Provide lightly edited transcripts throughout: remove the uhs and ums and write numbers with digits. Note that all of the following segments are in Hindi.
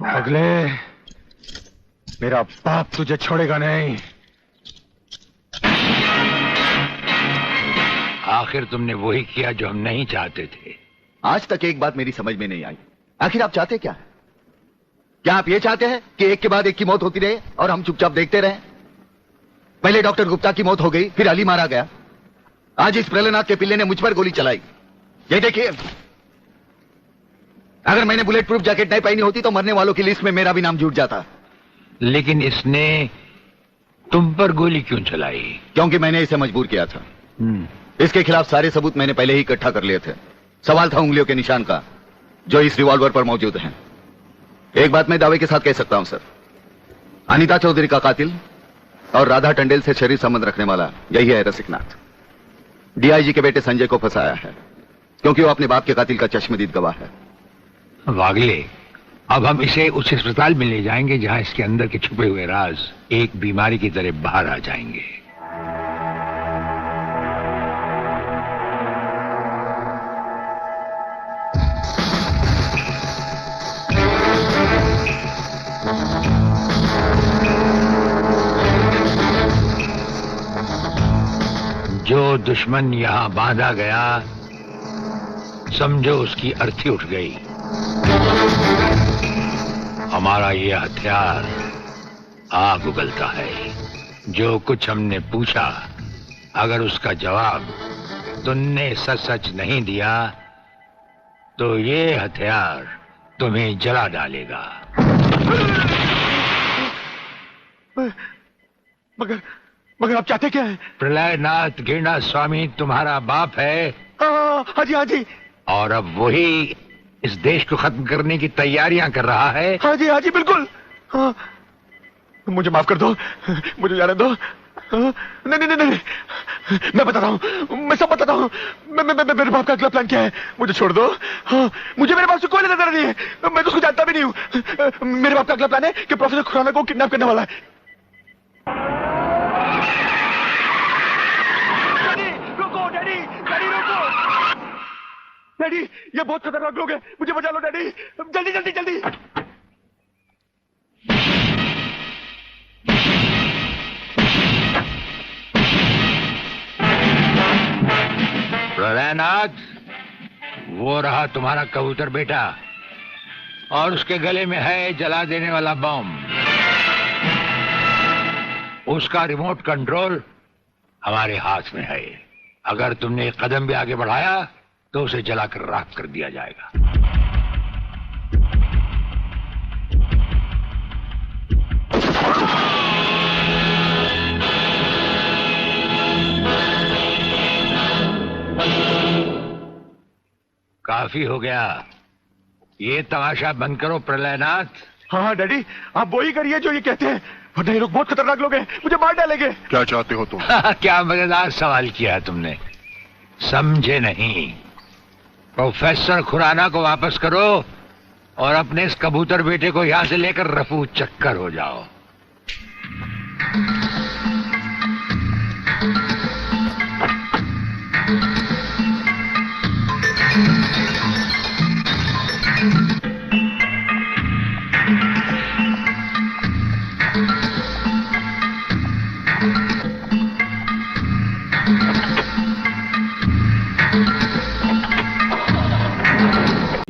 अगले मेरा बाप तुझे छोड़ेगा नहीं। आखिर तुमने वही किया जो हम नहीं चाहते थे। आज तक एक बात मेरी समझ में नहीं आई, आखिर आप चाहते क्या है? क्या आप ये चाहते हैं कि एक के बाद एक की मौत होती रहे और हम चुपचाप देखते रहें? पहले डॉक्टर गुप्ता की मौत हो गई, फिर अली मारा गया, आज इस प्रलयनाथ के पिल्ले ने मुझ पर गोली चलाई। ये देखिए, अगर मैंने बुलेट प्रूफ जैकेट नहीं पहनी होती तो मरने वालों की लिस्ट में मेरा भी नाम जुड़ जाता। लेकिन इसने तुम पर गोली क्यों चलाई? क्योंकि मैंने इसे मजबूर किया था। इसके खिलाफ सारे सबूत मैंने पहले ही इकट्ठा कर लिए थे। सवाल था उंगलियों के निशान का, जो इस रिवॉल्वर पर मौजूद हैं। एक बात मैं दावे के साथ कह सकता हूं सर, अनीता चौधरी का कातिल और राधा टंडेल से शरीर संबंध रखने वाला यही है रसिकनाथ। डीआईजी के बेटे संजय को फंसाया है क्योंकि वो अपने बाप के कातिल का चश्मदीद गवाह है। वागले, अब हम इसे उस अस्पताल में ले जाएंगे जहां इसके अंदर के छुपे हुए राज एक बीमारी की तरह बाहर आ जाएंगे। जो दुश्मन यहां बांधा गया, समझो उसकी अर्थी उठ गई। हमारा ये हथियार आग उगलता है। जो कुछ हमने पूछा, अगर उसका जवाब तुमने सच सच नहीं दिया तो ये हथियार तुम्हें जला डालेगा। मगर आप चाहते क्या है? प्रलयनाथ गिरना स्वामी तुम्हारा बाप है। हाँ जी, हाँ जी। और अब वही इस देश को खत्म करने की तैयारियां कर रहा है। हाँ जी, बिल्कुल। हाँ, मुझे माफ कर दो, मुझे जाने दो। नहीं, मैं बताता हूँ, मैं सब बताता हूँ। मेरे बाप का अगला प्लान क्या है, मुझे छोड़ दो। हाँ, मुझे मेरे बाप से कोई लेना नहीं है, मैं तो उसको जानता भी नहीं हूँ। मेरे बाप का अगला प्लान है कि प्रोफेसर खुराना को किडनैप करने वाला है। डैडी, ये बहुत खतरनाक लोग हैं, मुझे बचा लो डैडी, जल्दी जल्दी जल्दी। प्रलयनाथ, वो रहा तुम्हारा कबूतर बेटा, और उसके गले में है जला देने वाला बम। उसका रिमोट कंट्रोल हमारे हाथ में है। अगर तुमने एक कदम भी आगे बढ़ाया तो उसे जलाकर राख कर दिया जाएगा। काफी हो गया, ये तमाशा बंद करो प्रलयनाथ। हाँ डैडी, आप वो ही करिए जो ये कहते हैं, वरना ये लोग बहुत खतरनाक लोग हैं, मुझे मार डालेंगे। क्या चाहते हो तुम? क्या मजेदार सवाल किया है तुमने, समझे नहीं। प्रोफेसर खुराना को वापस करो और अपने इस कबूतर बेटे को यहां से लेकर रफू चक्कर हो जाओ।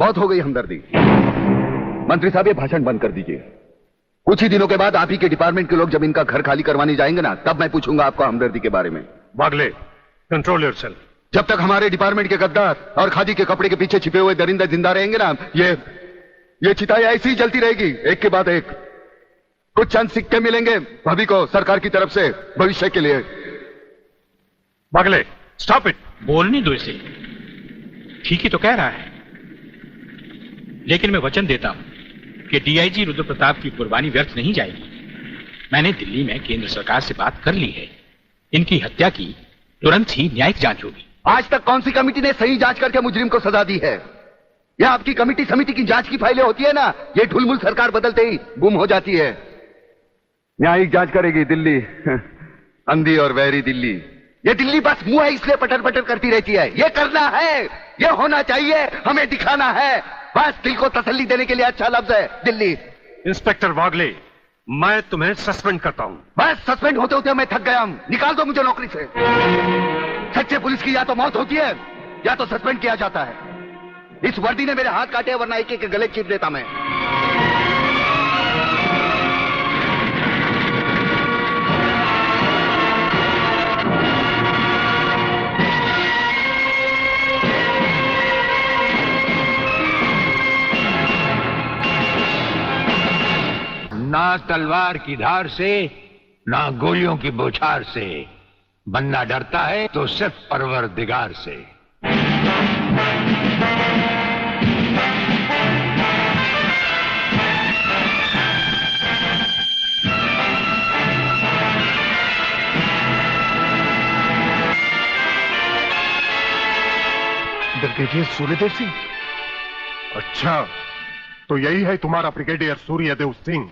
बहुत हो गई हमदर्दी। मंत्री साहब, ये भाषण बंद कर दीजिए। कुछ ही दिनों के बाद आप ही के डिपार्टमेंट के लोग जब इनका घर खाली करवाने जाएंगे ना, तब मैं पूछूंगा आपको हमदर्दी के बारे में। Bagle, control yourself. जब तक हमारे डिपार्टमेंट के गद्दार और खादी के कपड़े के पीछे छिपे हुए दरिंदे जिंदा रहेंगे ना, ये चिताएं ऐसी ही जलती रहेगी, एक के बाद एक। कुछ चंद सिक्के मिलेंगे भाभी को सरकार की तरफ से भविष्य के लिए। Bagle, stop it. बोलने दो इसे, ठीक ही तो कह रहा है। लेकिन मैं वचन देता हूं कि डीआईजी रुद्र प्रताप की कुर्बानी व्यर्थ नहीं जाएगी। मैंने दिल्ली में केंद्र सरकार से बात कर ली है। इनकी हत्या की तुरंत ही न्यायिक जांच होगी। आज तक कौन सी कमेटी ने सही जांच करके मुजरिम को सजा दी है? यह आपकी कमेटी समिति की जांच की फाइलें होती है ना, ये ढुलमुल सरकार बदलते ही गुम हो जाती है। न्यायिक जांच करेगी दिल्ली, अंधी और वैरी दिल्ली। ये दिल्ली बस मुंह है इसलिए पटर पटर करती रहती है। ये करना है, ये होना चाहिए, हमें दिखाना है। बस दिल को तसल्ली देने के लिए अच्छा लफ्ज है दिल्ली। इंस्पेक्टर वागले, मैं तुम्हें सस्पेंड करता हूं। बस सस्पेंड होते होते मैं थक गया हूं। निकाल दो मुझे नौकरी से। सच्चे पुलिस की या तो मौत होती है या तो सस्पेंड किया जाता है। इस वर्दी ने मेरे हाथ काटे, वरना एक एक गले चीर देता मैं। ना तलवार की धार से, ना गोलियों की बौछार से बंदा डरता है तो सिर्फ परवरदिगार से। ब्रिगेडियर सूर्यदेव सिंह। अच्छा, तो यही है तुम्हारा ब्रिगेडियर सूर्यदेव सिंह।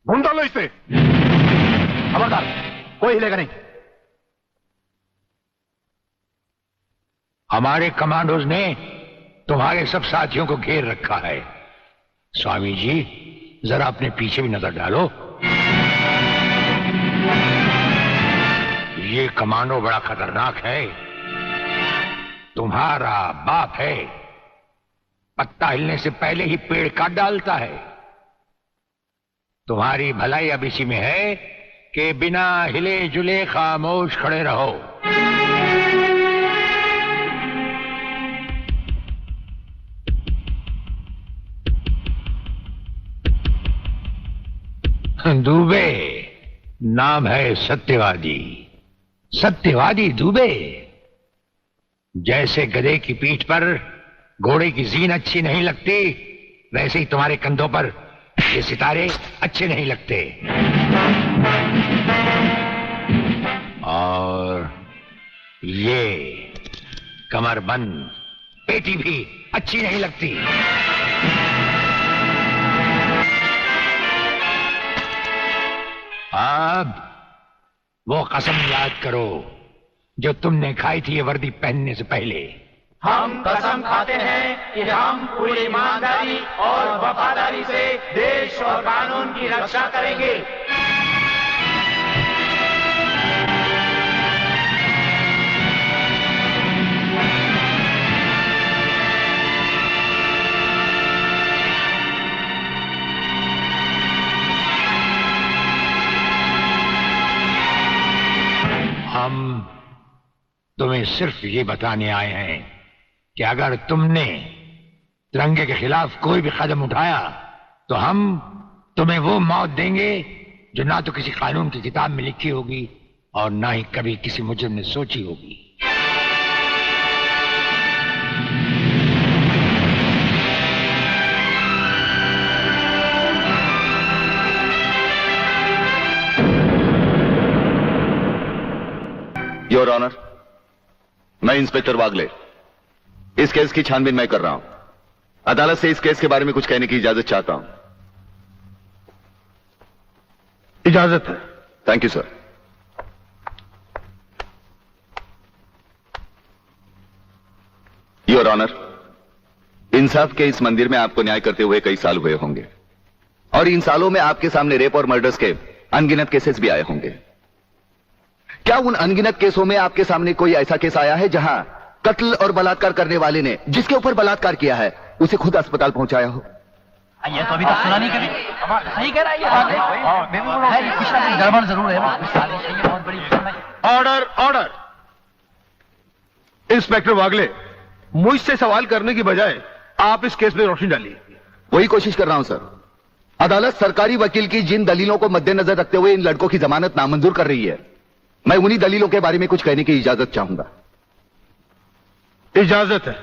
ढूंढ डालो इसे। खबरदार, कोई हिलेगा नहीं। हमारे कमांडोज ने तुम्हारे सब साथियों को घेर रखा है। स्वामी जी, जरा अपने पीछे भी नजर डालो। ये कमांडो बड़ा खतरनाक है। तुम्हारा बाप है, पत्ता हिलने से पहले ही पेड़ काट डालता है। तुम्हारी भलाई अब इसी में है कि बिना हिले जुले खामोश खड़े रहो। दुबे नाम है सत्यवादी। सत्यवादी दुबे। जैसे गधे की पीठ पर घोड़े की जीन अच्छी नहीं लगती, वैसे ही तुम्हारे कंधों पर ये सितारे अच्छे नहीं लगते। और ये कमरबंद पेटी भी अच्छी नहीं लगती। अब वो कसम याद करो जो तुमने खाई थी ये वर्दी पहनने से पहले। हम कसम खाते हैं कि हम पूरी ईमानदारी और वफादारी से देश और कानून की रक्षा करेंगे। हम तुम्हें सिर्फ ये बताने आए हैं कि अगर तुमने तिरंगे के खिलाफ कोई भी कदम उठाया तो हम तुम्हें वो मौत देंगे जो ना तो किसी कानून की किताब में लिखी होगी और ना ही कभी किसी मुजरिम ने सोची होगी। योर ऑनर, मैं इंस्पेक्टर वागले इस केस की छानबीन मैं कर रहा हूं। अदालत से इस केस के बारे में कुछ कहने की इजाजत चाहता हूं। इजाजत है। Thank you sir. Your honour, इंसाफ के इस मंदिर में आपको न्याय करते हुए कई साल हुए होंगे और इन सालों में आपके सामने रेप और मर्डर्स के अनगिनत केसेस भी आए होंगे। क्या उन अनगिनत केसों में आपके सामने कोई ऐसा केस आया है जहां कत्ल और बलात्कार करने वाले ने जिसके ऊपर बलात्कार किया है उसे खुद अस्पताल पहुंचाया हो? ये तो अभी तक सुना नहीं कभी। सही कह रहा है ये। कुछ गड़बड़ जरूर है। बहुत बड़ी ऑर्डर, ऑर्डर। इंस्पेक्टर वागले, मुझसे सवाल करने की बजाय आप इस केस में रोशनी डालिए। वही कोशिश कर रहा हूं सर। अदालत सरकारी वकील की जिन दलीलों को मद्देनजर रखते हुए इन लड़कों की जमानत नामंजूर कर रही है, मैं उन्हीं दलीलों के बारे में कुछ कहने की इजाजत चाहूंगा। इजाजत है।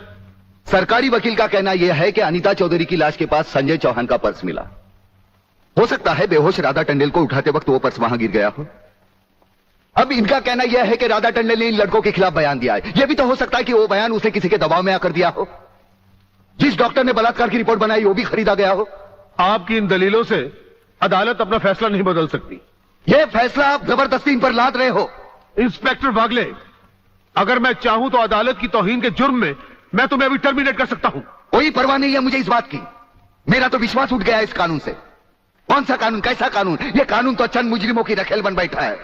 सरकारी वकील का कहना यह है कि अनीता चौधरी की लाश के पास संजय चौहान का पर्स मिला। हो सकता है बेहोश राधा टंडेल को उठाते वक्त वो पर्स वहां गिर गया हो। अब इनका कहना यह है कि राधा टंडेल ने इन लड़कों के खिलाफ बयान दिया है। यह भी तो हो सकता है कि वो बयान उसे किसी के दबाव में आकर दिया हो। जिस डॉक्टर ने बलात्कार की रिपोर्ट बनाई वो भी खरीदा गया हो। आपकी इन दलीलों से अदालत अपना फैसला नहीं बदल सकती। यह फैसला आप जबरदस्ती इन पर लाद रहे हो। इंस्पेक्टर वागले, अगर मैं चाहूं तो अदालत की तौहीन के जुर्म में मैं तुम्हें अभी टर्मिनेट कर सकता हूं। कोई परवाह नहीं है मुझे इस बात की। मेरा तो विश्वास उठ गया है इस कानून से। कौन सा कानून, कैसा कानून? ये कानून तो चंद मुजरिमों की रखेल बन बैठा है।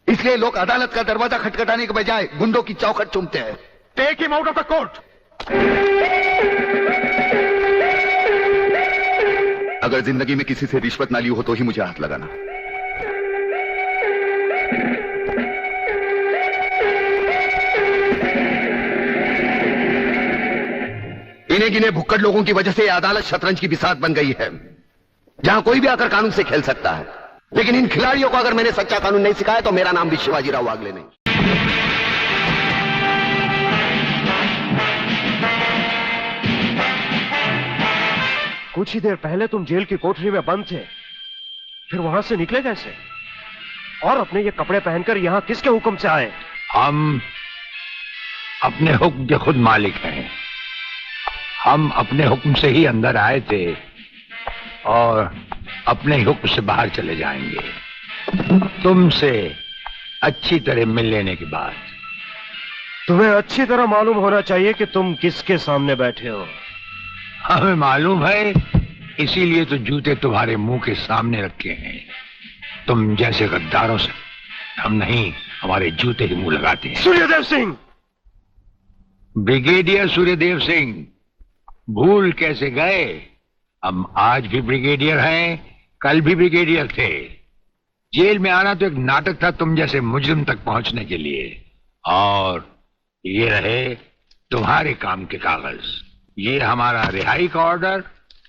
इसलिए लोग अदालत का दरवाजा खटखटाने के बजाय गुंडों की चौखट चूमते हैं। Take him out of the court. अगर जिंदगी में किसी से रिश्वत ना ली हो तो ही मुझे हाथ लगाना। इन्हें गिने भुक्कड़ लोगों की वजह से यह अदालत शतरंज की बिसात बन गई है, जहां कोई भी आकर कानून से खेल सकता है। लेकिन इन खिलाड़ियों को अगर मैंने सच्चा कानून नहीं सिखाया तो मेरा नाम भी शिवाजी राव वागले नहीं। कुछ ही देर पहले तुम जेल की कोठरी में बंद थे, फिर वहां से निकले कैसे? और अपने ये कपड़े पहनकर यहां किसके हुक्म से आए? हम अपने हुक्म के खुद मालिक हैं। हम अपने हुक्म से ही अंदर आए थे और अपने ही हुक्म से बाहर चले जाएंगे। तुमसे अच्छी तरह मिल लेने के बाद। तुम्हें अच्छी तरह मालूम होना चाहिए कि तुम किसके सामने बैठे हो। हमें मालूम है, इसीलिए तो जूते तुम्हारे मुंह के सामने रखे हैं। तुम जैसे गद्दारों से हम नहीं, हमारे जूते ही मुंह लगाते हैं। सूर्यदेव सिंह! ब्रिगेडियर सूर्यदेव सिंह, भूल कैसे गए? हम आज भी ब्रिगेडियर हैं, कल भी ब्रिगेडियर थे। जेल में आना तो एक नाटक था तुम जैसे मुजरिम तक पहुंचने के लिए। और ये रहे तुम्हारे काम के कागज। ये हमारा रिहाई का ऑर्डर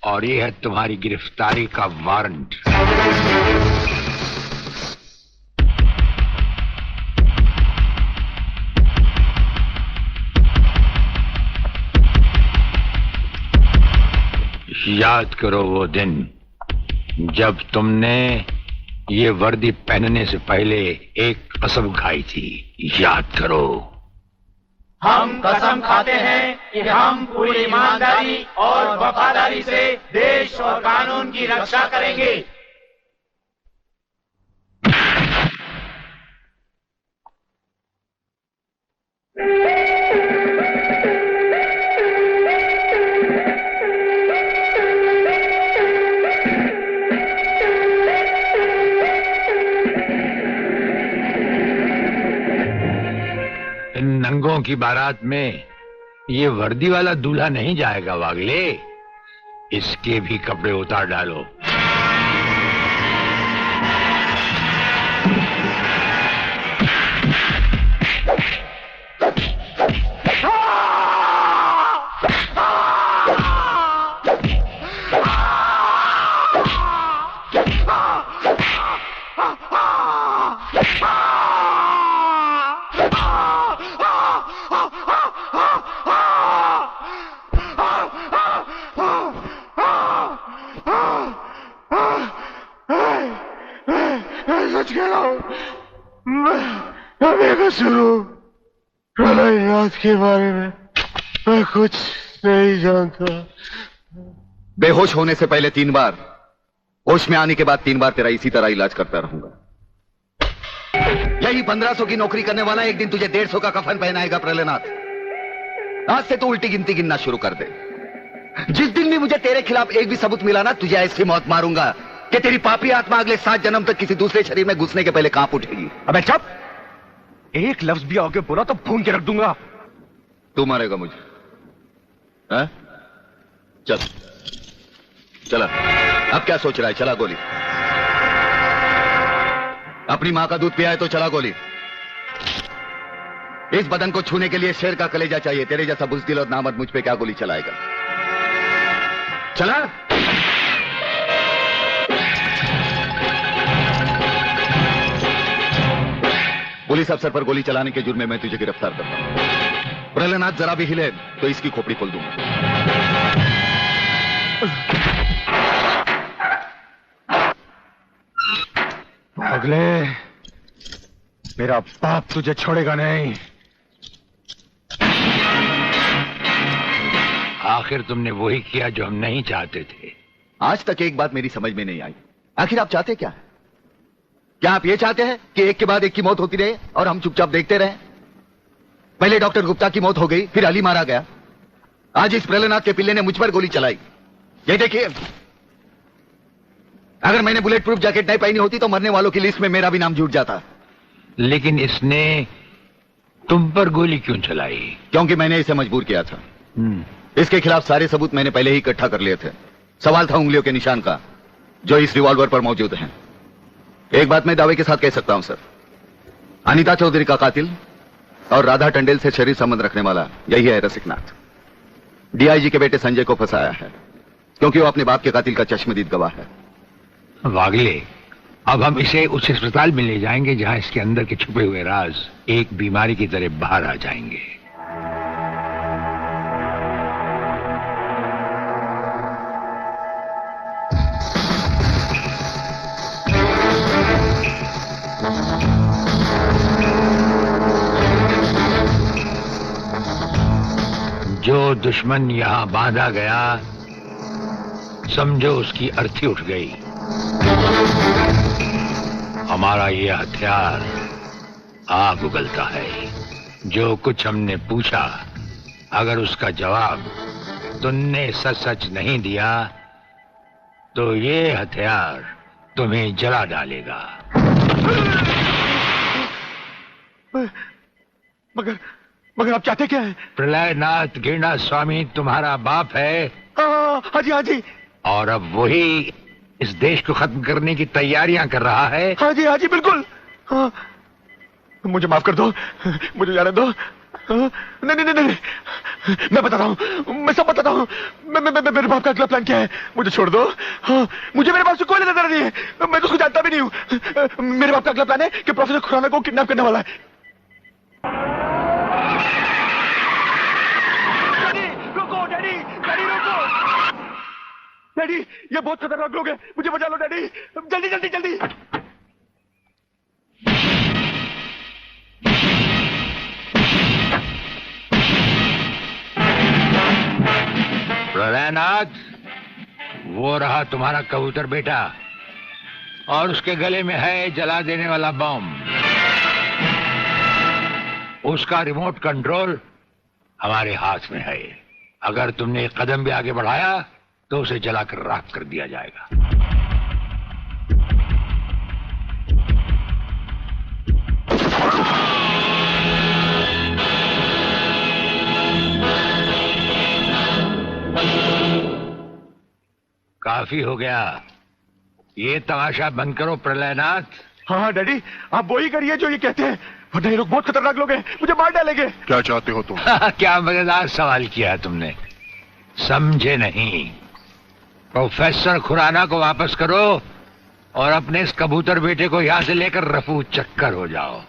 और ये है तुम्हारी गिरफ्तारी का वारंट। याद करो वो दिन जब तुमने ये वर्दी पहनने से पहले एक कसम खाई थी। याद करो। हम कसम खाते हैं कि हम पूरी ईमानदारी और वफादारी से देश और कानून की रक्षा करेंगे। इन नंगों की बारात में ये वर्दी वाला दूल्हा नहीं जाएगा वागले। इसके भी कपड़े उतार डालो। सच कह रहा हूं, मैं बेकसूर हूं। प्रलय नाथ के बारे में मैं कुछ नहीं जानता। बेहोश होने से पहले 3 बार, होश में आने के बाद 3 बार तेरा इसी तरह इलाज करता रहूंगा। यही 1500 की नौकरी करने वाला एक दिन तुझे 150 का कफन पहनाएगा प्रलयनाथ। आज से तू उल्टी गिनती गिनना शुरू कर दे। जिस दिन भी मुझे तेरे खिलाफ एक भी सबूत मिला ना, तुझे ऐसी मौत मारूंगा कि तेरी पापी आत्मा अगले 7 जन्म तक किसी दूसरे शरीर में घुसने के पहले कांप उठेगी। अबे चुप! एक लफ्ज भी आगे बोला तो भून के रख दूंगा। तू मारेगा मुझे? है? चल चला। अब क्या सोच रहा है? चला गोली। अपनी मां का दूध पिया है तो चला गोली। इस बदन को छूने के लिए शेर का कलेजा चाहिए। तेरे जैसा बुज़दिल और नामर्द मुझ पे क्या गोली चलाएगा? चला। पुलिस अफसर पर गोली चलाने के जुर्म में मैं तुझे गिरफ्तार करता हूं। प्रलयनाथ जरा भी हिले तो इसकी खोपड़ी खोल दूंगा। अगले मेरा बाप तुझे छोड़ेगा नहीं। आखिर तुमने वही किया जो हम नहीं चाहते थे। आज तक एक बात मेरी समझ में नहीं आई। आखिर आप चाहते क्या है? क्या आप ये चाहते हैं कि एक के बाद एक की मौत होती रहे और हम चुपचाप देखते रहे? पहले डॉक्टर गुप्ता की मौत हो गई, फिर अली मारा गया, आज इस प्रलयनाथ के पिल्ले ने मुझ पर गोली चलाई। ये देखिए, अगर मैंने बुलेट प्रूफ जैकेट नहीं पहनी होती तो मरने वालों की लिस्ट में मेरा भी नाम जुड़ जाता। लेकिन इसने तुम पर गोली क्यों चलाई? क्योंकि मैंने इसे मजबूर किया था। इसके खिलाफ सारे सबूत मैंने पहले ही इकट्ठा कर लिए थे। सवाल था उंगलियों के निशान का, जो इस रिवॉल्वर पर मौजूद हैं। एक बात मैं दावे के साथ कह सकता हूं सर, अनीता चौधरी का कातिल और राधा टंडेल से शरीर संबंध रखने वाला यही है रसिकनाथ। डीआईजी के बेटे संजय को फंसाया है क्योंकि वो अपने बाप के कातिल का चश्मदीद गवाह है। वागले, अब हम इसे उस अस्पताल में ले जाएंगे जहां इसके अंदर के छुपे हुए राज एक बीमारी की तरह बाहर आ जाएंगे। जो दुश्मन यहां बांधा गया, समझो उसकी अर्थी उठ गई। हमारा ये हथियार आग उगलता है। जो कुछ हमने पूछा, अगर उसका जवाब तुमने सच सच नहीं दिया तो ये हथियार तुम्हें जला डालेगा। मगर आप चाहते क्या हैं? प्रलयनाथ गिरना स्वामी तुम्हारा बाप है। हाँ जी, हाँ जी। और अब वही इस देश को खत्म करने की तैयारियां कर रहा है। हाँ जी, बिल्कुल। हाँ, मुझे माफ कर दो, मुझे जाने दो। नहीं, मैं बता रहा हूँ, मैं सब बताता हूँ। मेरे बाप का अगला प्लान क्या है, मुझे छोड़ दो। हाँ, मुझे मेरे बाप से कोई लेना नहीं है, मैं तो उसको जानता भी नहीं हूँ। मेरे बाप का अगला प्लान है कि प्रोफेसर खुराना को किडनैप करने वाला है। डैडी, ये बहुत खतरनाक लोग हैं, मुझे बचा लो डैडी, जल्दी जल्दी जल्दी। प्रलयनाथ, वो रहा तुम्हारा कबूतर बेटा, और उसके गले में है जला देने वाला बम। उसका रिमोट कंट्रोल हमारे हाथ में है। अगर तुमने एक कदम भी आगे बढ़ाया तो उसे जलाकर राख कर दिया जाएगा। काफी हो गया, ये तमाशा बंद करो प्रलयनाथ। हाँ डैडी, आप वो ही करिए जो ये कहते हैं, वरना ये लोग बहुत खतरनाक लोग हैं, मुझे मार डालेंगे। क्या चाहते हो तुम? क्या मजेदार सवाल किया है तुमने, समझे नहीं। प्रोफेसर खुराना को वापस करो और अपने इस कबूतर बेटे को यहां से लेकर रफू चक्कर हो जाओ।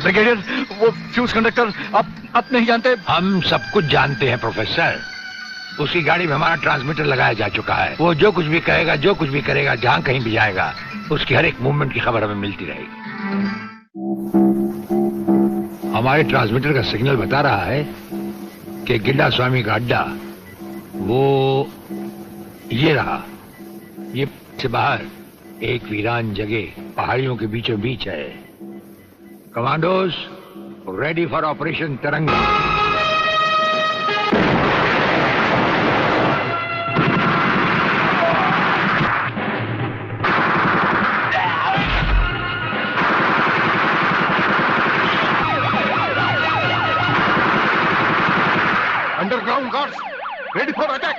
ब्रिगेडियर, वो फ्यूज कंडक्टर आप नहीं जानते? हम सब कुछ जानते हैं प्रोफेसर। उसकी गाड़ी में हमारा ट्रांसमीटर लगाया जा चुका है। वो जो कुछ भी कहेगा, जो कुछ भी करेगा, जहां कहीं भी जाएगा, उसकी हर एक मूवमेंट की खबर हमें मिलती रहेगी। हमारे ट्रांसमीटर का सिग्नल बता रहा है कि गिड्डा स्वामी का अड्डा वो ये रहा। ये से बाहर एक वीरान जगह पहाड़ियों के बीचों बीच है। कमांडोज रेडी फॉर ऑपरेशन तिरंगा। Underground guards ready for attack.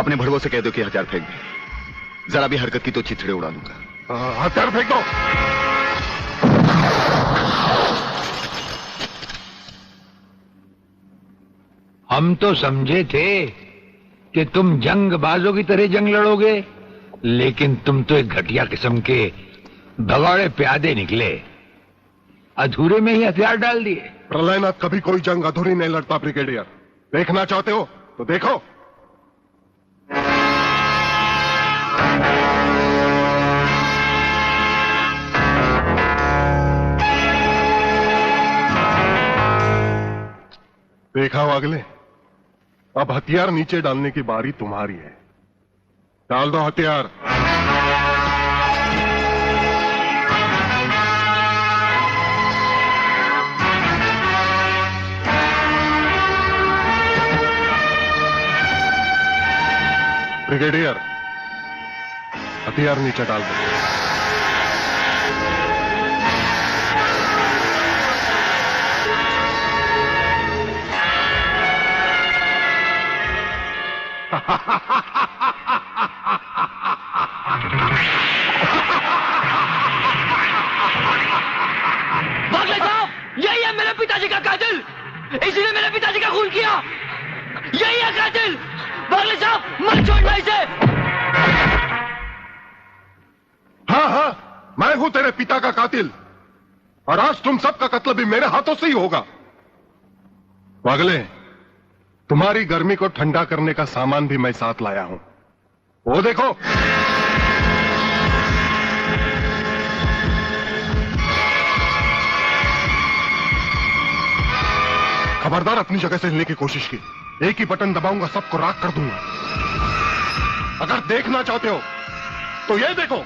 अपने भड़वों से कह दो कि हथियार फेंक दे। जरा भी हरकत की तो चिथड़े उड़ा दूंगा। हथियार फेंक दो। हम तो समझे थे कि तुम जंगबाजों की तरह जंग लड़ोगे, लेकिन तुम तो एक घटिया किस्म के भगौड़े प्यादे निकले। अधूरे में ही हथियार डाल दिए। प्रलयनाथ कभी कोई जंग अधूरी नहीं लड़ता ब्रिगेडियर। देखना चाहते हो तो देखो। देखा वागले, अब हथियार नीचे डालने की बारी तुम्हारी है। डाल दो हथियार। ब्रिगेडियर, हथियार नीचे डाल दो। बागले साहब, यही है मेरे पिताजी का कातिल। इसीने मेरे पिताजी का खून किया। यही है कातिल। बागले साहब, मत छोड़ना इसे। हाँ, मैं हूं तेरे पिता का कातिल, और आज तुम सबका कत्ल भी मेरे हाथों से ही होगा। वागले, तुम्हारी गर्मी को ठंडा करने का सामान भी मैं साथ लाया हूं। वो देखो। खबरदार अपनी जगह से हिलने की कोशिश की। एक ही बटन दबाऊंगा, सबको राख कर दूंगा। अगर देखना चाहते हो तो ये देखो।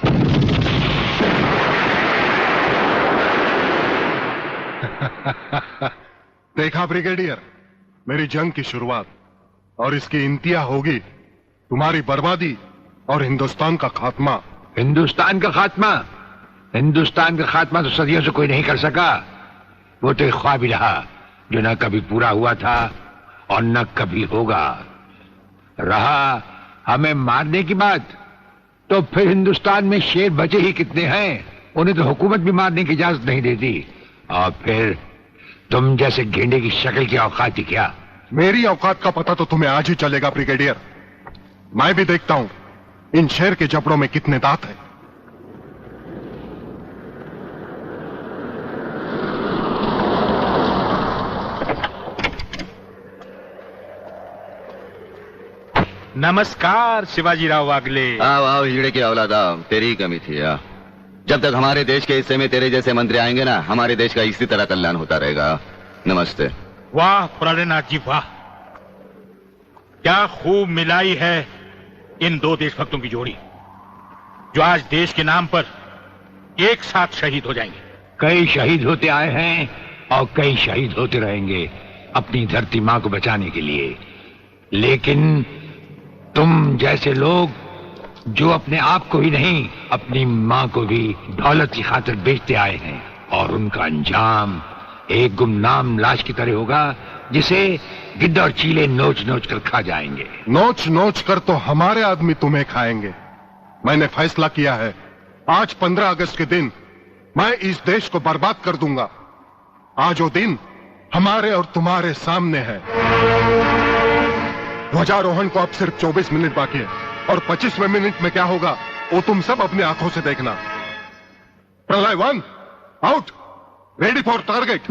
देखा ब्रिगेडियर, मेरी जंग की शुरुआत, और इसकी इंतहा होगी तुम्हारी बर्बादी और हिंदुस्तान का खात्मा। हिंदुस्तान का खात्मा? हिंदुस्तान का खात्मा तो सदियों से कोई नहीं कर सका। वो तो एक ख्वाब ही रहा जो न कभी पूरा हुआ था और न कभी होगा। रहा हमें मारने की बात, तो फिर हिंदुस्तान में शेर बचे ही कितने हैं। उन्हें तो हुकूमत भी मारने की इजाजत नहीं देती। और फिर तुम जैसे गेंडे की शक्ल की औकात ही क्या? मेरी औकात का पता तो तुम्हें आज ही चलेगा ब्रिगेडियर। मैं भी देखता हूं इन शेर के जबड़ों में कितने दांत हैं। नमस्कार शिवाजीराव वागले। आओ आओ, हिजड़े की औलाद आओ। तेरी ही कमी थी। जब तक हमारे देश के हिस्से में तेरे जैसे मंत्री आएंगे ना, हमारे देश का इसी तरह कल्याण होता रहेगा। नमस्ते। वाह प्रलयनाथ जी वाह, क्या खूब मिलाई है इन दो देशभक्तों की जोड़ी, जो आज देश के नाम पर एक साथ शहीद हो जाएंगे। कई शहीद होते आए हैं और कई शहीद होते रहेंगे अपनी धरती मां को बचाने के लिए। लेकिन तुम जैसे लोग जो अपने आप को ही नहीं, अपनी मां को भी दौलत की खातिर बेचते आए हैं, और उनका अंजाम एक गुमनाम लाश की तरह होगा जिसे गिद्ध और चीले नोच नोच कर खा जाएंगे। नोच नोच कर तो हमारे आदमी तुम्हें खाएंगे। मैंने फैसला किया है, आज 15 अगस्त के दिन मैं इस देश को बर्बाद कर दूंगा। आज वो दिन हमारे और तुम्हारे सामने है। ध्वजारोहण को अब सिर्फ 24 मिनट बाकी है, और 25वें मिनट में क्या होगा वो तुम सब अपनी आंखों से देखना। प्रलय 1 आउट, रेडी फॉर टारगेट।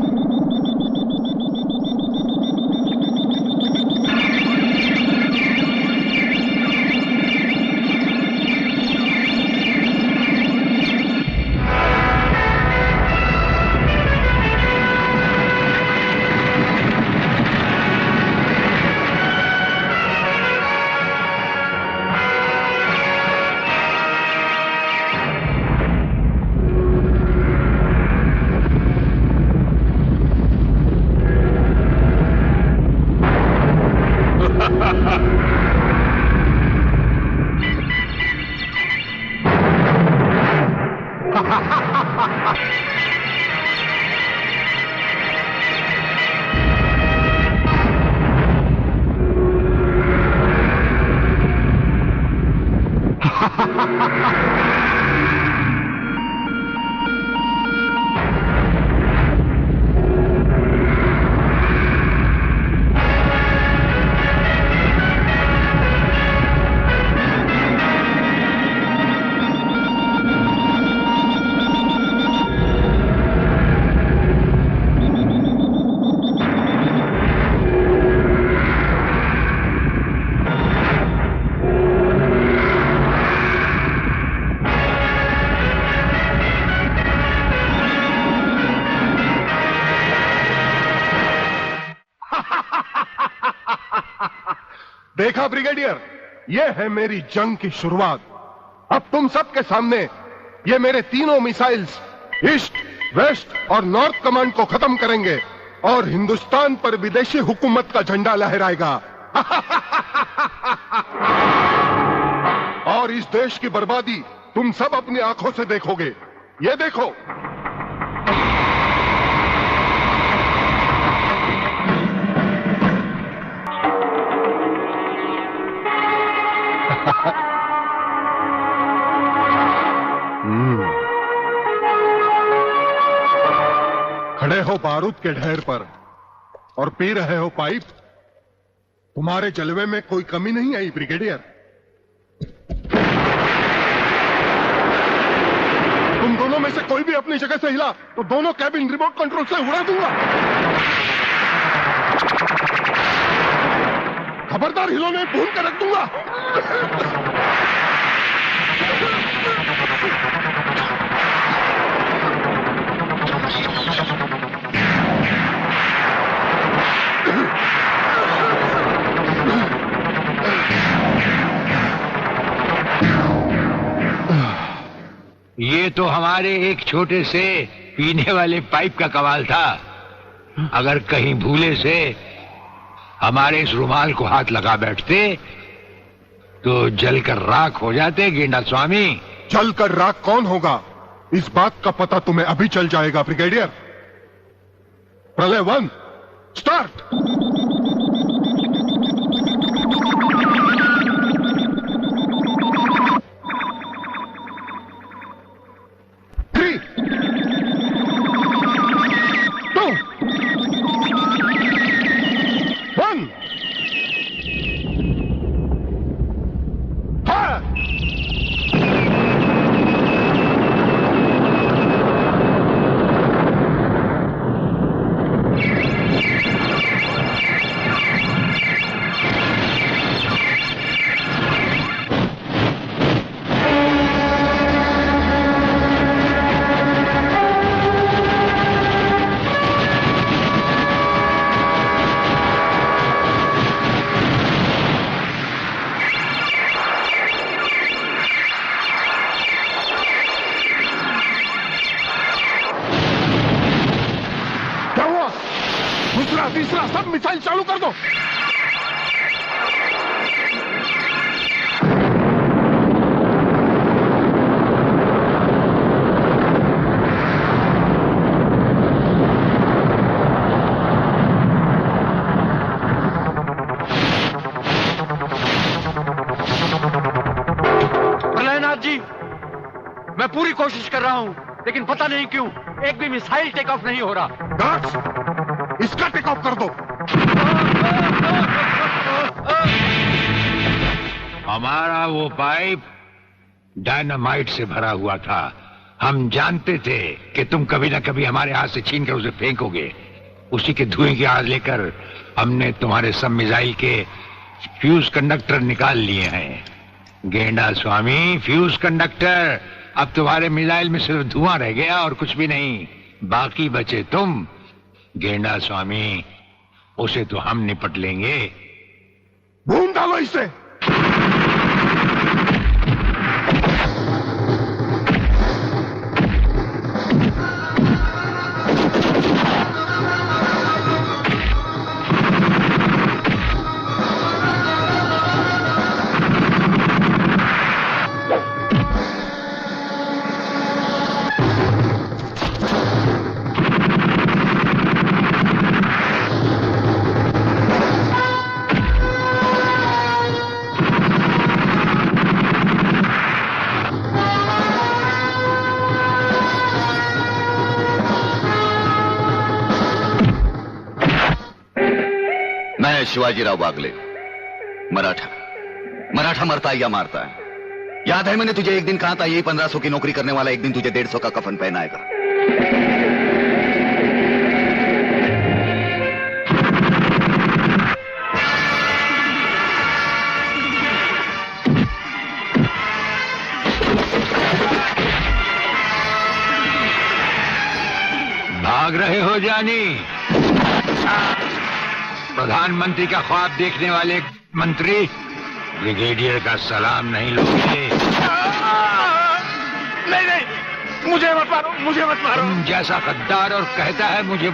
देखा ब्रिगेडियर, ये है मेरी जंग की शुरुआत। अब तुम सबके सामने ये मेरे तीनों मिसाइल्स ईस्ट, वेस्ट और नॉर्थ कमांड को खत्म करेंगे और हिंदुस्तान पर विदेशी हुकूमत का झंडा लहराएगा। और इस देश की बर्बादी तुम सब अपनी आंखों से देखोगे। ये देखो, खड़े हो बारूद के ढेर पर और पी रहे हो पाइप। तुम्हारे जलवे में कोई कमी नहीं आई ब्रिगेडियर। तुम दोनों में से कोई भी अपनी जगह से हिला तो दोनों कैबिन रिमोट कंट्रोल से उड़ा दूंगा। खबरदार हिलोने भून कर रख दूंगा। ये तो हमारे एक छोटे से पीने वाले पाइप का कमाल था। अगर कहीं भूले से हमारे इस रुमाल को हाथ लगा बैठते तो जलकर राख हो जाते गेंडा स्वामी। जलकर राख कौन होगा, इस बात का पता तुम्हें अभी चल जाएगा ब्रिगेडियर। प्रलय 1 स्टार्ट। तीसरा सब मिसाइल चालू कर दो। प्रलयनाथ जी, मैं पूरी कोशिश कर रहा हूं, लेकिन पता नहीं क्यों एक भी मिसाइल टेक ऑफ नहीं हो रहा। इसका टेक ऑफ कर दो। हमारा वो पाइप डायनामाइट से भरा हुआ था। हम जानते थे कि तुम कभी ना कभी हमारे हाथ से छीनकर उसे फेंकोगे। उसी के धुएं की आग लेकर हमने तुम्हारे सब मिसाइल के फ्यूज कंडक्टर निकाल लिए हैं। गेंडा स्वामी, फ्यूज कंडक्टर, अब तुम्हारे मिसाइल में सिर्फ धुआं रह गया और कुछ भी नहीं। बाकी बचे तुम। गेंडा स्वामी, उसे तो हम निपट लेंगे। भून डालो इसे। मैं शिवाजीराव वागले, मराठा। मराठा मरता है या मारता है? याद है मैंने तुझे एक दिन कहा था, यही 1500 की नौकरी करने वाला एक दिन तुझे 150 का कफन पहनाएगा। भाग रहे हो जानी? प्रधानमंत्री का ख्वाब देखने वाले मंत्री ब्रिगेडियर का सलाम नहीं लोगे? नहीं, मुझे मत मारो, मुझे मत मारो। तुम जैसा गद्दार और कहता है मुझे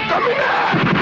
Come here!